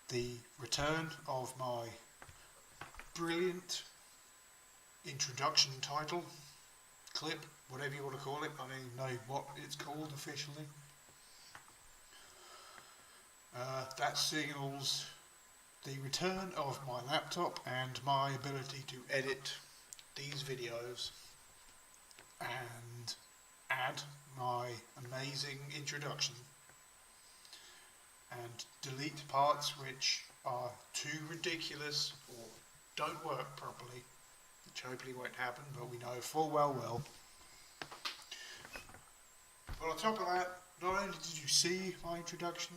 the return of my brilliant introduction title, clip, whatever you want to call it. I don't even know what it's called officially. That signals the return of my laptop and my ability to edit these videos and add my amazing introduction and delete parts which are too ridiculous or don't work properly, which hopefully won't happen, but we know full well will. But on top of that, not only did you see my introduction,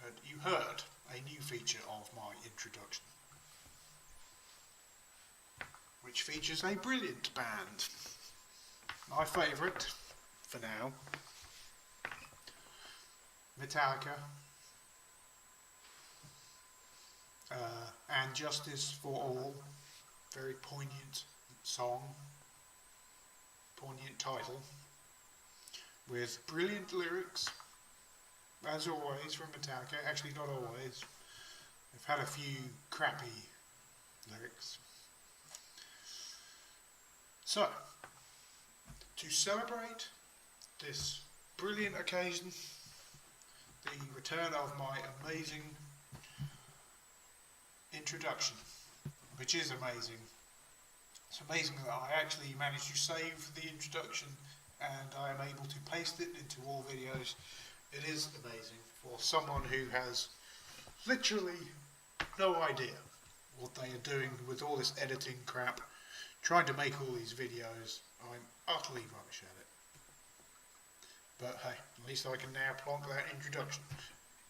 but you heard a new feature of my introduction, which features a brilliant band. My favourite, for now, Metallica, and Justice for All. Very poignant song, poignant title, with brilliant lyrics, as always from Metallica. Actually, not always. They've had a few crappy lyrics. So, to celebrate this brilliant occasion, the return of my amazing introduction, which is amazing. It's amazing that I actually managed to save the introduction and I am able to paste it into all videos. It is amazing for someone who has literally no idea what they are doing with all this editing crap, trying to make all these videos. I'm utterly rubbish at it. But hey, at least I can now plonk that introduction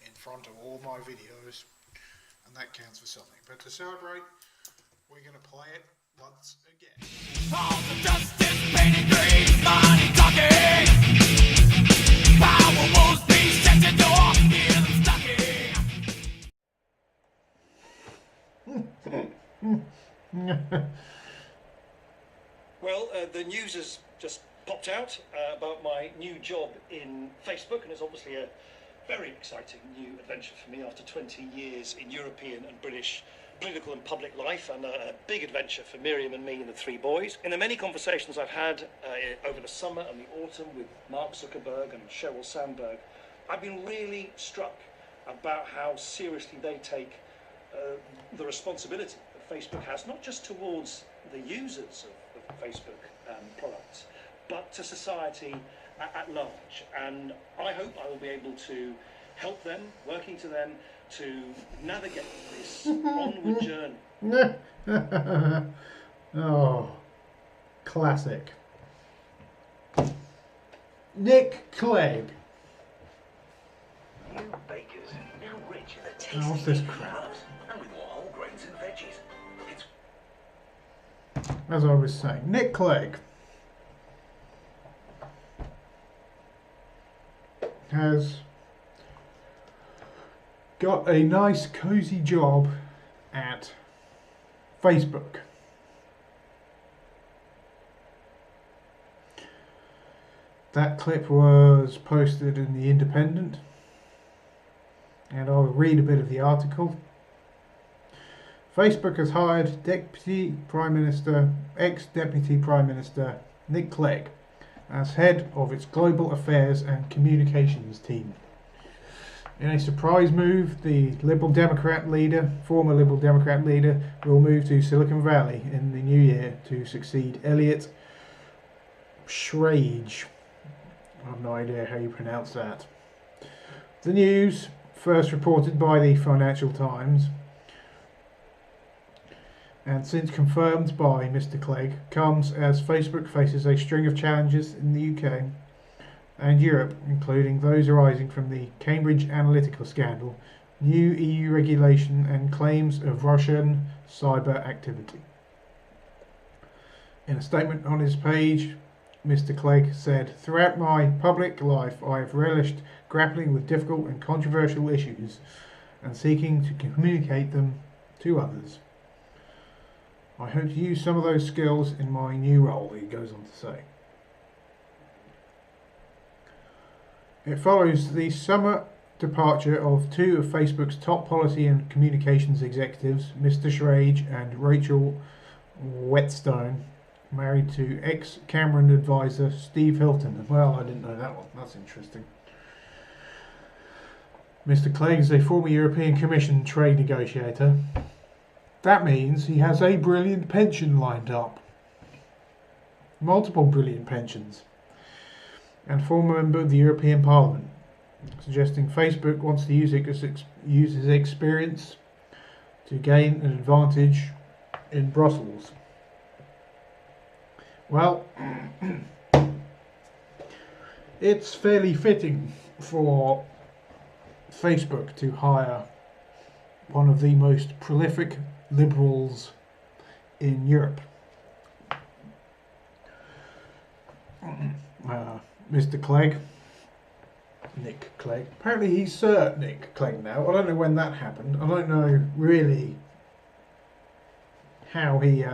in front of all my videos, and that counts for something. But to celebrate, we're going to play it once again. All the justice painted green, money talking. Power wolves be set to door, hear them stocking. Well, the news has just popped out about my new job in Facebook, and it's obviously a very exciting new adventure for me after 20 years in European and British political and public life, and a big adventure for Miriam and me and the three boys. In the many conversations I've had over the summer and the autumn with Mark Zuckerberg and Sheryl Sandberg, I've been really struck about how seriously they take the responsibility that Facebook has, not just towards the users of Facebook products, but to society at large. And I hope I will be able to help them, working to them, to navigate this onward journey. Oh, classic. Nick Clegg. New bakers, now rich in the tasty Oh, what's this crap? and with more whole grains and veggies. It's As I was saying, Nick Clegg has got a nice cozy job at Facebook. That clip was posted in the Independent, and I'll read a bit of the article. Facebook has hired Deputy Prime Minister, ex-Deputy Prime Minister Nick Clegg as head of its Global Affairs and Communications team. In a surprise move, the former Liberal Democrat leader, will move to Silicon Valley in the new year to succeed Elliot Schrage. I have no idea how you pronounce that. The news, first reported by the Financial Times, and since confirmed by Mr. Clegg, comes as Facebook faces a string of challenges in the UK and Europe, including those arising from the Cambridge Analytica scandal, new EU regulation and claims of Russian cyber activity. In a statement on his page, Mr. Clegg said, "Throughout my public life I have relished grappling with difficult and controversial issues and seeking to communicate them to others. I hope to use some of those skills in my new role," he goes on to say. It follows the summer departure of two of Facebook's top policy and communications executives, Mr. Schrage and Rachel Whetstone, married to ex-Cameron advisor Steve Hilton. Well, I didn't know that one. That's interesting. Mr. Clegg is a former European Commission trade negotiator. That means he has a brilliant pension lined up. Multiple brilliant pensions. And former member of the European Parliament, suggesting Facebook wants to use his experience to gain an advantage in Brussels. Well, it's fairly fitting for Facebook to hire one of the most prolific liberals in Europe. Mr. Clegg, Nick Clegg. Apparently he's Sir Nick Clegg now. I don't know when that happened. I don't know really how he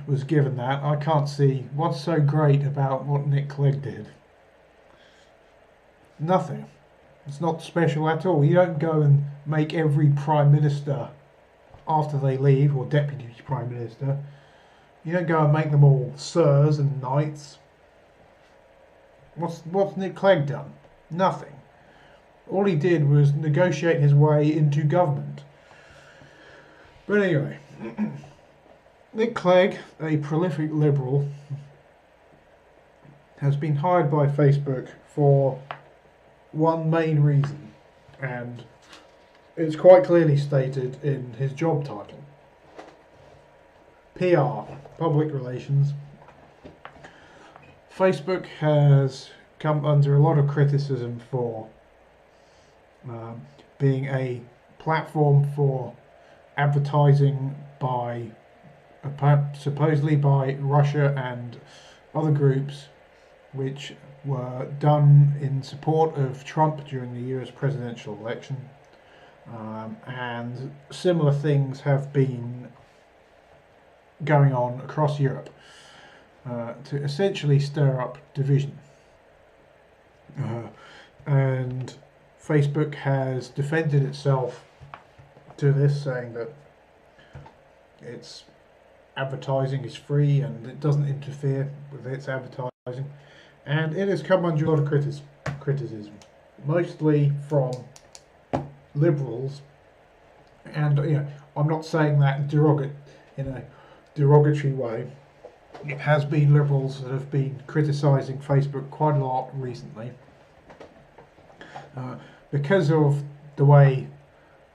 was given that. I can't see what's so great about what Nick Clegg did. Nothing. It's not special at all. You don't go and make every Prime Minister after they leave, or Deputy Prime Minister, you don't go and make them all sirs and knights. What's Nick Clegg done? Nothing. All he did was negotiate his way into government. But anyway, Nick Clegg, a prolific liberal, has been hired by Facebook for one main reason, and it's quite clearly stated in his job title. PR, public relations. Facebook has come under a lot of criticism for being a platform for advertising by supposedly by Russia and other groups, which were done in support of Trump during the US presidential election, and similar things have been going on across Europe to essentially stir up division. And Facebook has defended itself to this, saying that its advertising is free and it doesn't interfere with its advertising. And it has come under a lot of criticism, mostly from liberals. And I'm not saying that in a derogatory way. It has been liberals that have been criticising Facebook quite a lot recently because of the way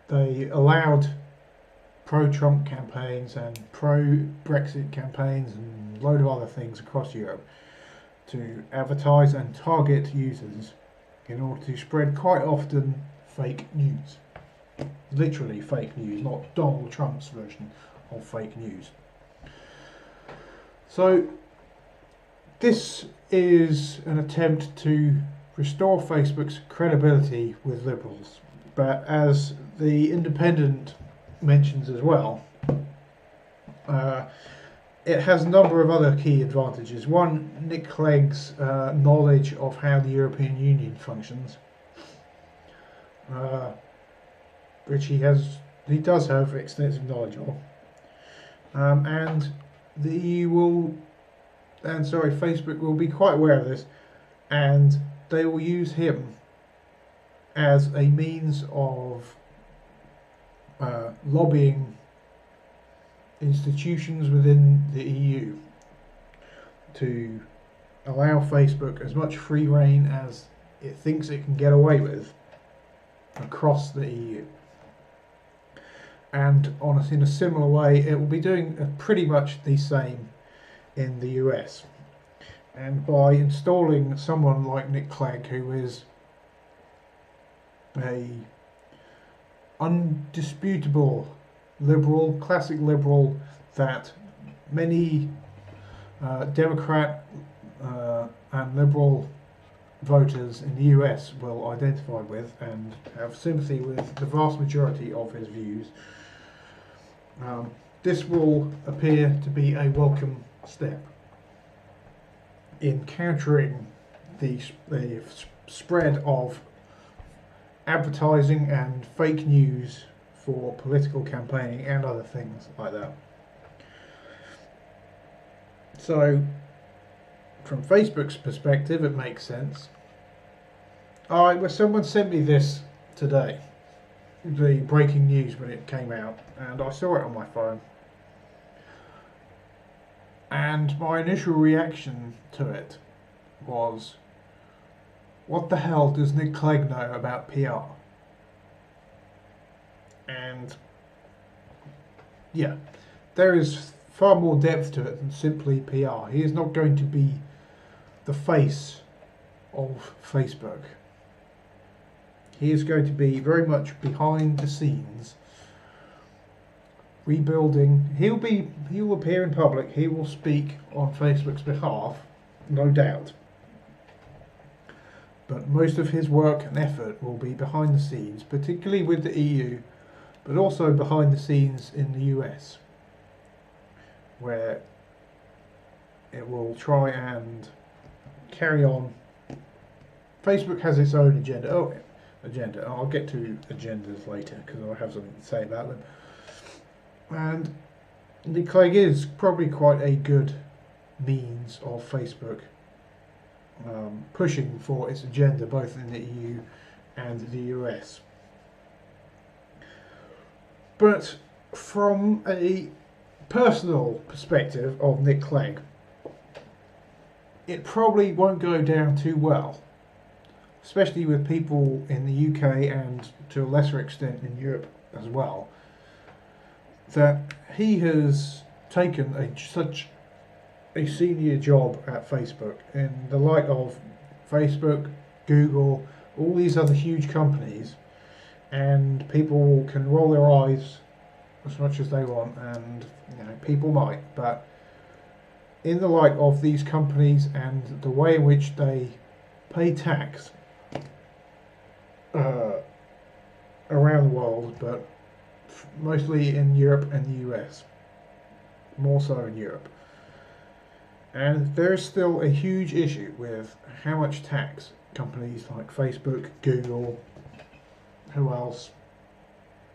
they allowed pro-Trump campaigns and pro-Brexit campaigns and a load of other things across Europe to advertise and target users in order to spread quite often fake news. Literally fake news, not Donald Trump's version of fake news. So this is an attempt to restore Facebook's credibility with liberals. But as The Independent mentions as well, it has a number of other key advantages. One, Nick Clegg's knowledge of how the European Union functions, which he does have extensive knowledge of, and the EU Facebook will be quite aware of this, and they will use him as a means of lobbying institutions within the EU to allow Facebook as much free rein as it thinks it can get away with across the EU. And in a similar way, it will be doing pretty much the same in the US. And by installing someone like Nick Clegg, who is a undisputable liberal, classic liberal that many Democrat and liberal voters in the US will identify with and have sympathy with the vast majority of his views, this will appear to be a welcome step in countering the spread of advertising and fake news for political campaigning and other things like that. So, from Facebook's perspective, it makes sense. Well, someone sent me this today, the breaking news when it came out, and I saw it on my phone. And my initial reaction to it was, what the hell does Nick Clegg know about PR? And yeah, there is far more depth to it than simply PR. He is not going to be the face of Facebook. He is going to be very much behind the scenes, rebuilding. He will appear in public. He will speak on Facebook's behalf, no doubt. But most of his work and effort will be behind the scenes, particularly with the EU, but also behind the scenes in the US, where it will try and carry on. Facebook has its own agenda. I'll get to agendas later because I have something to say about them. And Nick Clegg is probably quite a good means of Facebook pushing for its agenda both in the EU and the US. But from a personal perspective of Nick Clegg, it probably won't go down too well, especially with people in the UK and to a lesser extent in Europe as well, that he has taken such a senior job at Facebook in the light of Facebook, Google, all these other huge companies, and people can roll their eyes as much as they want, and people might, but in the light of these companies and the way in which they pay tax around the world, but mostly in Europe and the US, more so in Europe. And there's still a huge issue with how much tax companies like Facebook, Google, who else?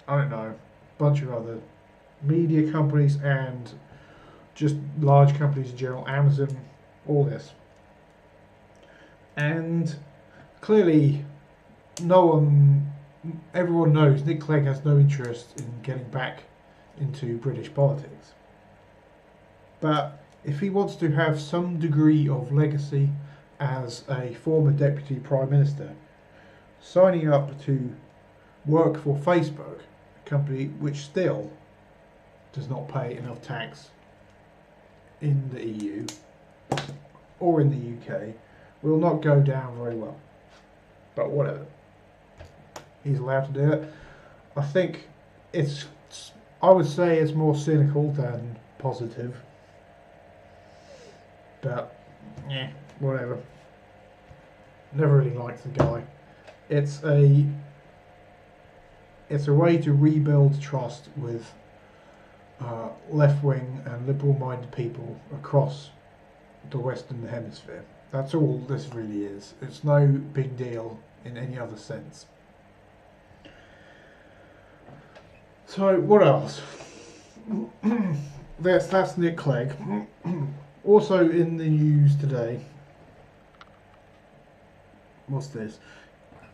I don't know, a bunch of other media companies and just large companies in general, Amazon, all this. And clearly everyone knows Nick Clegg has no interest in getting back into British politics. But if he wants to have some degree of legacy as a former Deputy Prime Minister, signing up to work for Facebook, a company which still does not pay enough tax in the EU or in the UK, will not go down very well. But whatever. He's allowed to do it. I think I would say it's more cynical than positive. But, whatever. Never really liked the guy. It's a way to rebuild trust with left-wing and liberal-minded people across the Western Hemisphere. That's all this really is. It's no big deal in any other sense. So, what else? That's Nick Clegg. Also in the news today, what's this?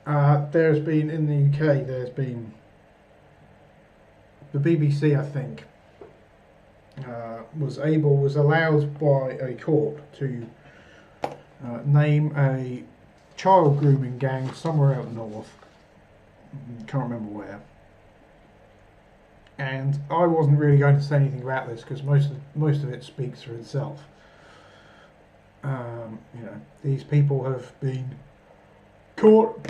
There's been, in the UK, there's been the BBC, I think, was allowed by a court to name a child grooming gang somewhere out north. Can't remember where. And I wasn't really going to say anything about this because most of it speaks for itself. These people have been caught.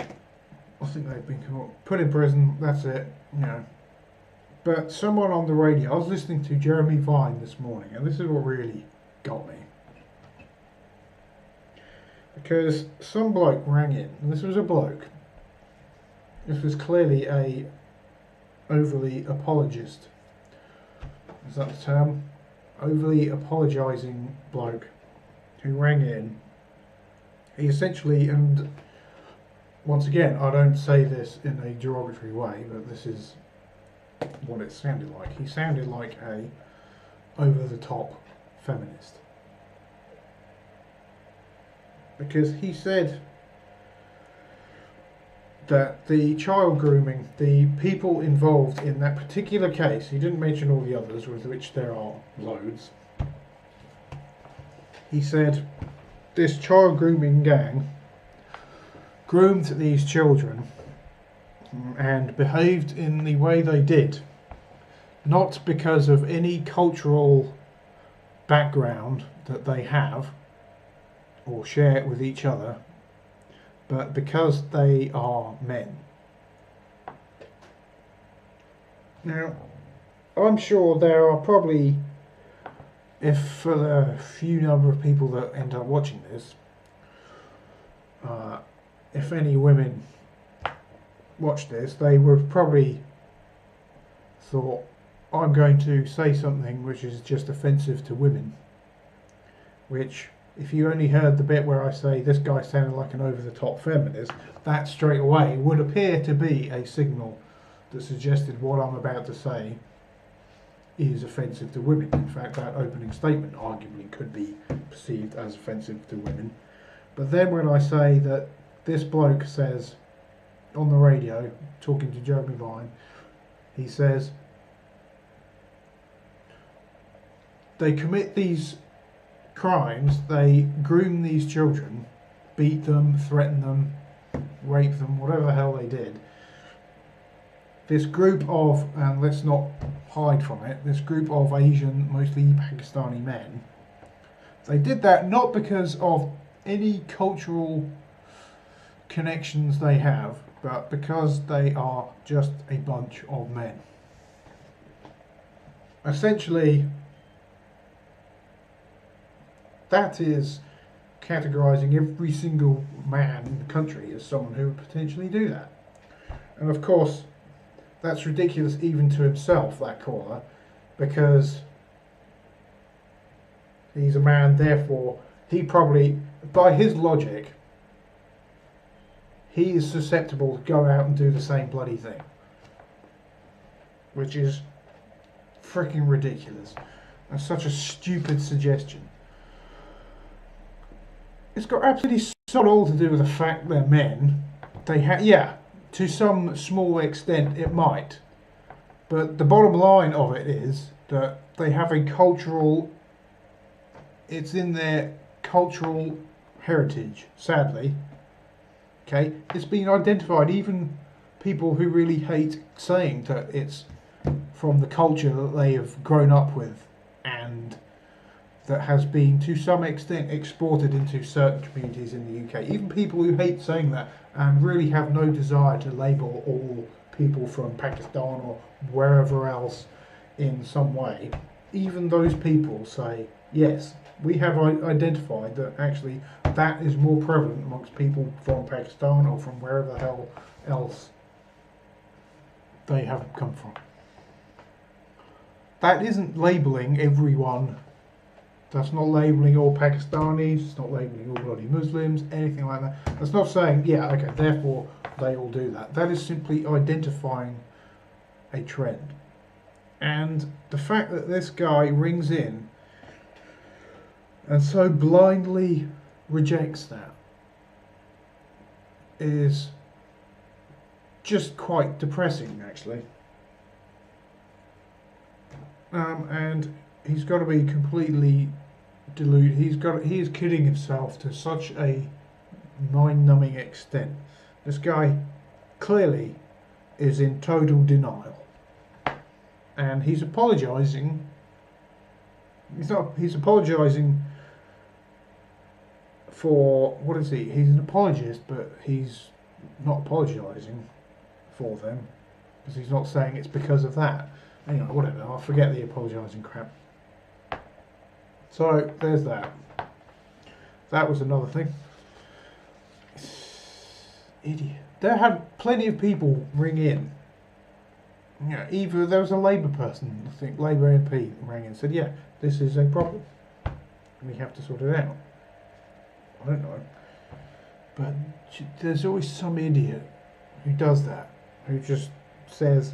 I think they've been caught, put in prison. That's it. But someone on the radio, I was listening to Jeremy Vine this morning, and this is what really got me. Because some bloke rang in, and this was a bloke. This was clearly a overly apologist. Is that the term? Overly apologising bloke who rang in. He essentially, and once again, I don't say this in a derogatory way, but this is what it sounded like. He sounded like a over-the-top feminist. Because he said that the child grooming, the people involved in that particular case, he didn't mention all the others, with which there are loads. He said this child grooming gang groomed these children and behaved in the way they did, not because of any cultural background that they have or share with each other, but because they are men. Now, I'm sure there are probably, if for the few number of people that end up watching this, if any women watch this, they would probably thought, I'm going to say something which is just offensive to women. Which, if you only heard the bit where I say this guy sounded like an over-the-top feminist, that straight away would appear to be a signal that suggested what I'm about to say is offensive to women. In fact, that opening statement arguably could be perceived as offensive to women. But then when I say that this bloke says on the radio, talking to Jeremy Vine, he says they commit these crimes, they groom these children, beat them, threaten them, rape them, whatever the hell they did. This group of, and let's not hide from it, this group of Asian, mostly Pakistani men, they did that not because of any cultural connections they have, but because they are just a bunch of men. Essentially, that is categorising every single man in the country as someone who would potentially do that. And of course, that's ridiculous even to himself, that caller, because he's a man, therefore he probably, by his logic, he is susceptible to go out and do the same bloody thing. Which is freaking ridiculous. That's such a stupid suggestion. It's got absolutely sod all to do with the fact they're men. They yeah, to some small extent it might. But the bottom line of it is that they have a cultural, it's in their cultural heritage, sadly. Okay, it's been identified, even people who really hate saying that it's from the culture that they have grown up with and that has been to some extent exported into certain communities in the UK. Even people who hate saying that and really have no desire to label all people from Pakistan or wherever else in some way, even those people say, yes, we have identified that actually that is more prevalent amongst people from Pakistan or from wherever the hell else they have come from. That isn't labelling everyone. That's not labelling all Pakistanis, it's not labelling all bloody Muslims, anything like that. That's not saying, yeah, okay, therefore they all do that. That is simply identifying a trend. And the fact that this guy rings in and so blindly rejects that is just quite depressing, actually. And he's got to be completely deluded. He is kidding himself to such a mind-numbing extent. This guy clearly is in total denial, and he's apologising. He's apologising for, what is he? He's an apologist, but he's not apologising for them because he's not saying it's because of that. Anyway, whatever, I'll forget the apologising crap. So, there's that. That was another thing. Idiot. There had plenty of people ring in. Yeah, either there was a Labour person, I think Labour MP, rang in and said, yeah, this is a problem. We have to sort it out. I don't know. But there's always some idiot who does that, who just says,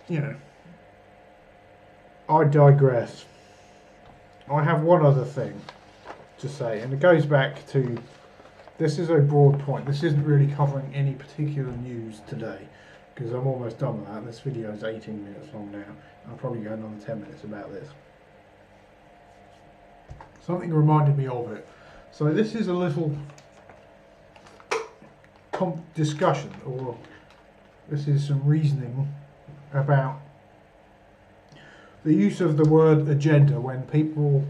you know, I digress. I have one other thing to say, and it goes back to, this is a broad point. This isn't really covering any particular news today, because I'm almost done with that. This video is 18 minutes long now. I'll probably go another 10 minutes about this. Something reminded me of it. So this is a little discussion, or this is some reasoning about the use of the word agenda when people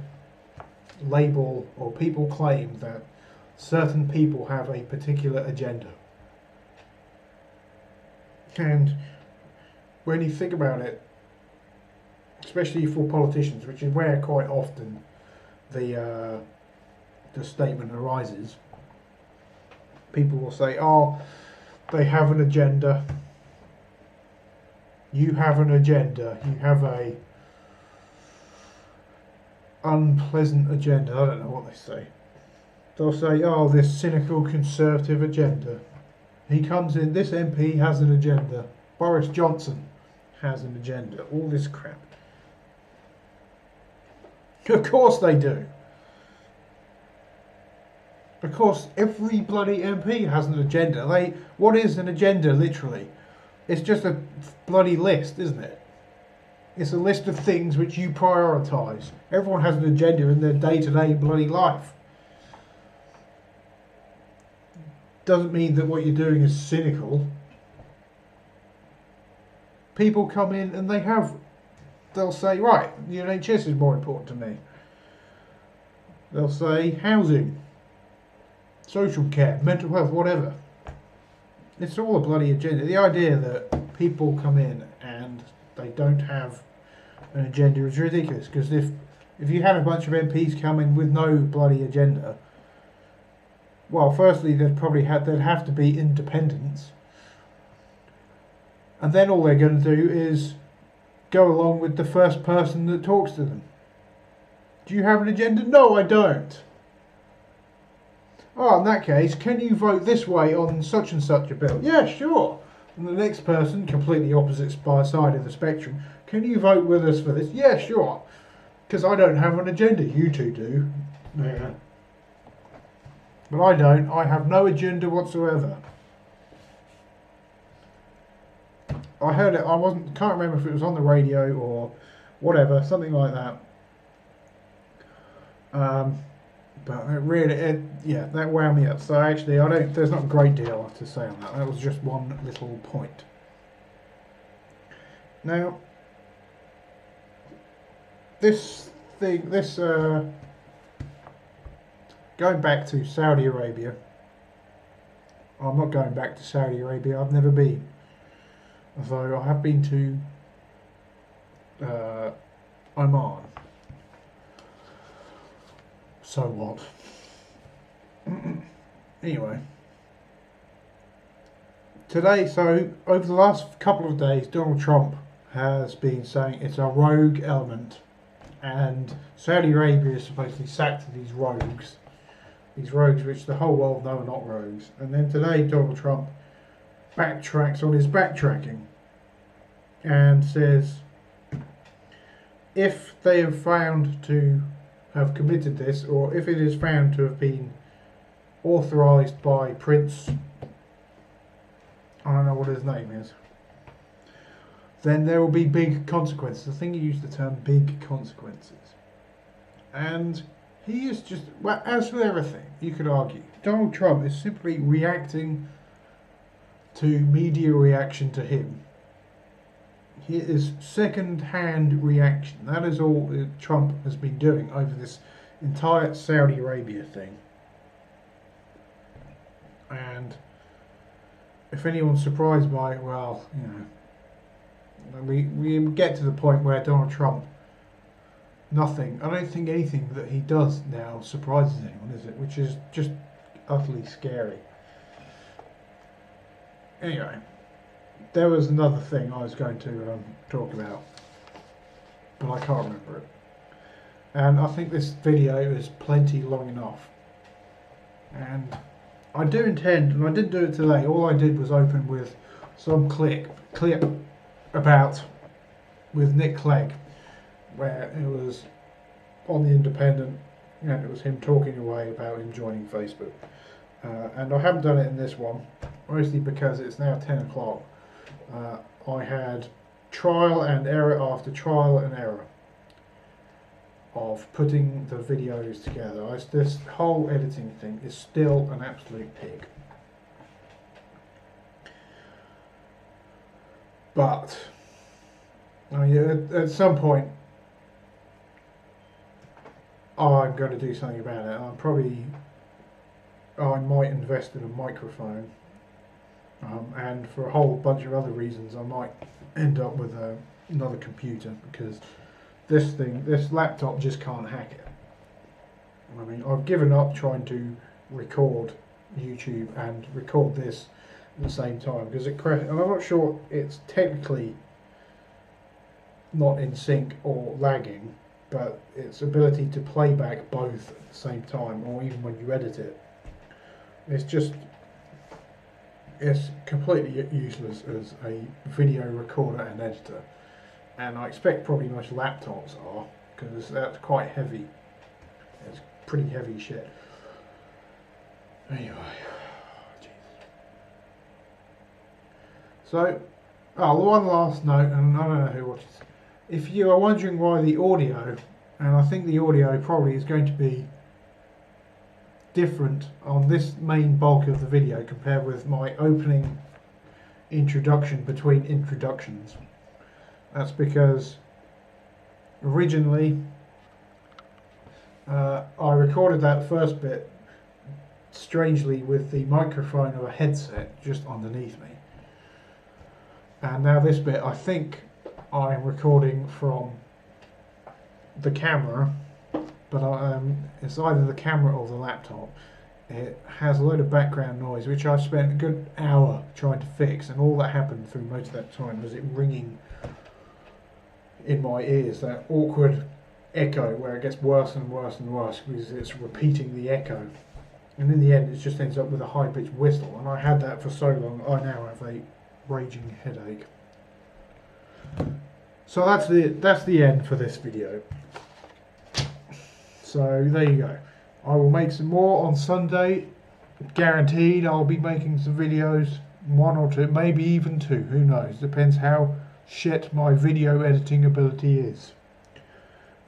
label or people claim that certain people have a particular agenda. And when you think about it, especially for politicians, which is where quite often the statement arises, people will say, oh, they have an agenda, you have an agenda, you have a unpleasant agenda. I don't know what they say. They'll say, oh, this cynical conservative agenda. He comes in, this MP has an agenda, Boris Johnson has an agenda, all this crap. Of course they do. Of course, every bloody MP has an agenda. What is an agenda, literally? It's just a bloody list, isn't it? It's a list of things which you prioritise. Everyone has an agenda in their day-to-day bloody life. Doesn't mean that what you're doing is cynical. People come in and they'll say, right, the NHS is more important to me. They'll say housing, social care, mental health, whatever. It's all a bloody agenda. The idea that people come in and they don't have an agenda is ridiculous, because if you had a bunch of MPs come in with no bloody agenda, well, firstly there'd have to be independents, and then all they're going to do is go along with the first person that talks to them. Do you have an agenda? No, I don't. Oh, in that case, can you vote this way on such and such a bill? Yeah, sure. And the next person, completely opposite side of the spectrum, can you vote with us for this? Yeah, sure. Because I don't have an agenda. You two do. Yeah. But I don't. I have no agenda whatsoever. I heard it. Can't remember if it was on the radio or whatever, something like that. But it really, yeah, that wound me up. So actually, there's not a great deal to say on that. That was just one little point. Now, going back to Saudi Arabia. I'm not going back to Saudi Arabia. I've never been. Although I have been to Oman. So what? Anyway. Today, so over the last couple of days, Donald Trump has been saying it's a rogue element, and Saudi Arabia is supposedly sacked these rogues which the whole world know are not rogues. And then today Donald Trump backtracks on his backtracking and says if they have found to have committed this, or if it is found to have been authorised by Prince, I don't know what his name is, then there will be big consequences. I think he used the term big consequences. And he is just, well, as with everything, you could argue, Donald Trump is simply reacting to media reaction to him. He is second-hand reaction. That is all Trump has been doing over this entire Saudi Arabia thing. And if anyone's surprised by it, well, you know, we get to the point where Donald Trump, I don't think anything that he does now surprises anyone, is it? Which is just utterly scary. Anyway, there was another thing I was going to talk about, but I can't remember it. And I think this video is plenty long enough. And I do intend, and I didn't do it today, all I did was open with some clip about with Nick Clegg, where it was on the Independent, and it was him talking away about him joining Facebook. And I haven't done it in this one, mostly because it's now 10 o'clock. I had trial and error after trial and error of putting the videos together. This whole editing thing is still an absolute pig. But I mean, at some point I'm going to do something about it. I might invest in a microphone, and for a whole bunch of other reasons I might end up with another computer, because this laptop just can't hack it. I mean, I've given up trying to record YouTube and record this at the same time, because it crashed, and I'm not sure it's technically not in sync or lagging, but its ability to play back both at the same time, or even when you edit it, it's completely useless as a video recorder and editor. And I expect probably most laptops are, because that's quite heavy. It's pretty heavy shit. Anyway, Jesus. So, one last note, and I don't know who watches. If you are wondering why the audio, and I think the audio probably is going to be different on this main bulk of the video compared with my opening introduction between introductions. That's because originally I recorded that first bit strangely with the microphone of a headset just underneath me, and now this bit I think I'm recording from the camera, but it's either the camera or the laptop. It has a load of background noise which I spent a good hour trying to fix, and all that happened through most of that time was it ringing in my ears, that awkward echo where it gets worse and worse and worse because it's repeating the echo, and in the end it just ends up with a high-pitched whistle, and I had that for so long I now have a raging headache. So that's the end for this video. So there you go. I will make some more on Sunday, guaranteed. I'll be making some videos, 1 or 2, maybe even 2, who knows, depends how shit my video editing ability is,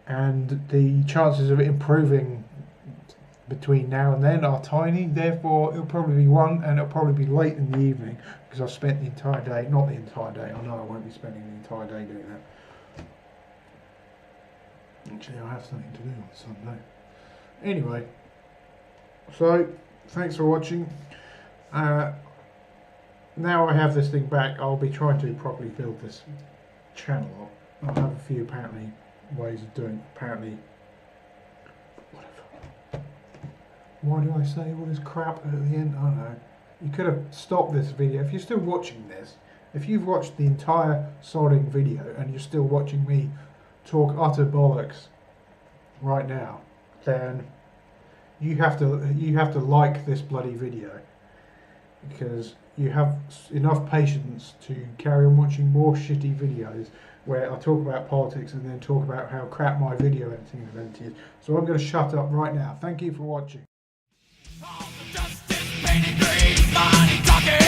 and the chances of it improving between now and then are tiny. Therefore it'll probably be 1, and it'll probably be late in the evening because I've spent the entire day, not the entire day, I know I won't be spending the entire day doing that. Actually, I have something to do on Sunday. Anyway, so thanks for watching. Now I have this thing back, I'll be trying to properly build this channel up. I'll have a few apparently ways of doing it. Apparently, whatever. Why do I say all this crap at the end? I don't know. You could have stopped this video. If you're still watching this, if you've watched the entire soldering video and you're still watching me talk utter bollocks right now, then you have to like this bloody video, because you have enough patience to carry on watching more shitty videos where I talk about politics and then talk about how crap my video editing ability is. So I'm going to shut up right now. Thank you for watching. All the justice painted green, money talking.